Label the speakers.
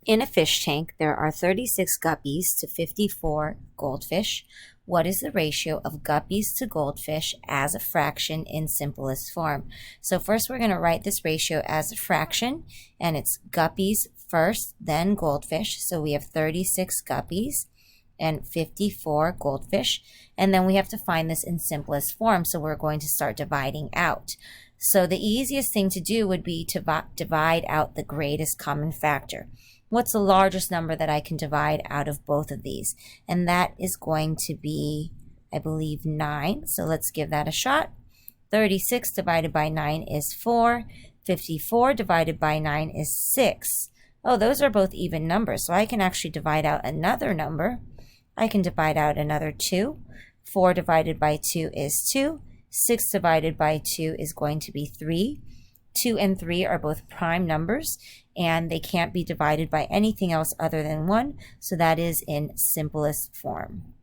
Speaker 1: In a fish tank, there are 36 guppies to 54 goldfish. What is the ratio of guppies to goldfish as a fraction in simplest form? So first we're going to write this ratio as a fraction, and it's guppies first, then goldfish. So we have 36 guppies and 54 goldfish. And then we have to find this in simplest form, so we're going to start dividing out. So the easiest thing to do would be to divide out the greatest common factor. What's the largest number that I can divide out of both of these? And that is going to be, I believe, 9. So let's give that a shot. 36 divided by 9 is 4. 54 divided by 9 is 6. Oh, those are both even numbers, so I can actually divide out another number. I can divide out another 2. 4 divided by 2 is 2. 6 divided by 2 is going to be 3. 2 and 3 are both prime numbers, and they can't be divided by anything else other than 1, so that is in simplest form.